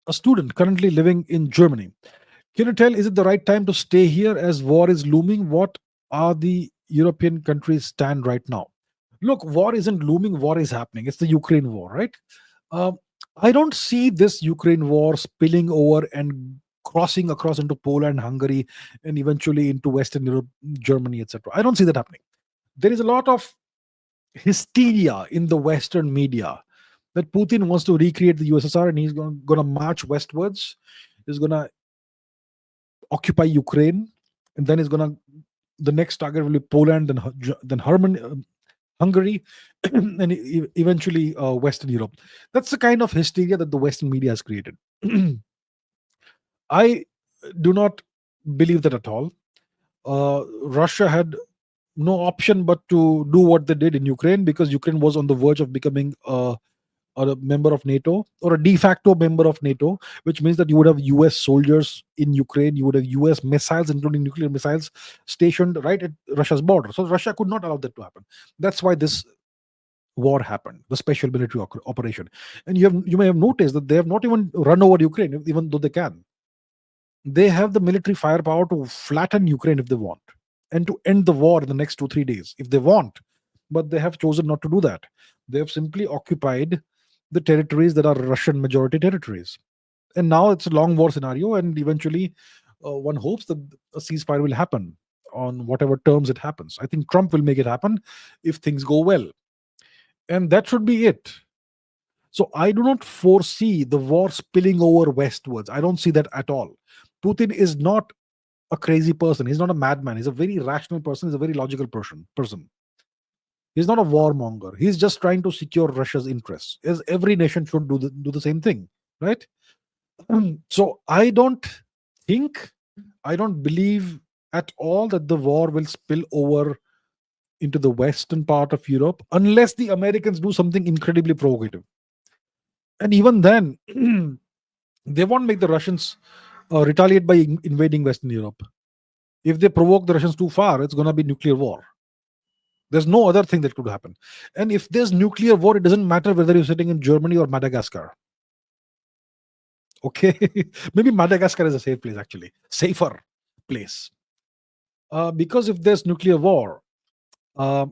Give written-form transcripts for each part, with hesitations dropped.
a student currently living in Germany. Can you tell, is it the right time to stay here as war is looming? What are the European countries stand right now? Look, war isn't looming, war is happening. It's the Ukraine war, right? Um, I don't see this Ukraine war spilling over and crossing across into Poland, Hungary, and eventually into Western Europe, Germany, etc. I don't see that happening. There is a lot of hysteria in the Western media that Putin wants to recreate the USSR and he's going to march westwards. He's going to occupy Ukraine, and then he's going to the next target will be Poland, then Hungary, and eventually Western Europe. That's the kind of hysteria that the Western media has created. I do not believe that at all. Russia had no option but to do what they did in Ukraine because Ukraine was on the verge of becoming a member of NATO or a de facto member of NATO, which means that you would have US soldiers in Ukraine, you would have US missiles, including nuclear missiles, stationed right at Russia's border. So Russia could not allow that to happen. That's why this war happened, the special military operation. And you may have noticed that they have not even run over Ukraine, even though they can. They have the military firepower to flatten Ukraine if they want, and to end the war in the next 2-3 days if they want. But they have chosen not to do that. They have simply occupied the territories that are Russian majority territories. And now it's a long war scenario, and eventually one hopes that a ceasefire will happen on whatever terms it happens. I think Trump will make it happen if things go well. And that should be it. So I do not foresee the war spilling over westwards. I don't see that at all. Putin is not a crazy person. He's not a madman. He's a very rational person. He's a very logical person. He's not a warmonger. He's just trying to secure Russia's interests, as every nation should do the same thing, right? So think, I don't believe at all that the war will spill over into the western part of Europe unless the Americans do something incredibly provocative. And even then, they won't make the Russians retaliate by invading Western Europe. If they provoke the Russians too far, it's going to be nuclear war. There's no other thing that could happen. And if there's nuclear war, it doesn't matter whether you're sitting in Germany or Madagascar. Okay, maybe Madagascar is a safe place, actually, safer place. Because if there's nuclear war, uh,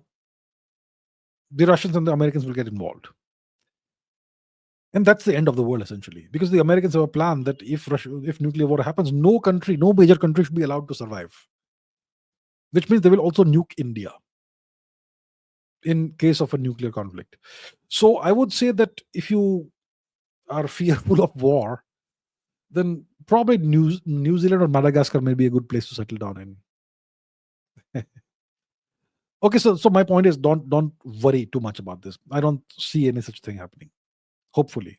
the Russians and the Americans will get involved. And that's the end of the world, essentially, because the Americans have a plan that if nuclear war happens, no country, no major country should be allowed to survive, which means they will also nuke India in case of a nuclear conflict. So I would say that if you are fearful of war, then probably New Zealand or Madagascar may be a good place to settle down in. Okay, so my point is don't worry too much about this. I don't see any such thing happening. Hopefully.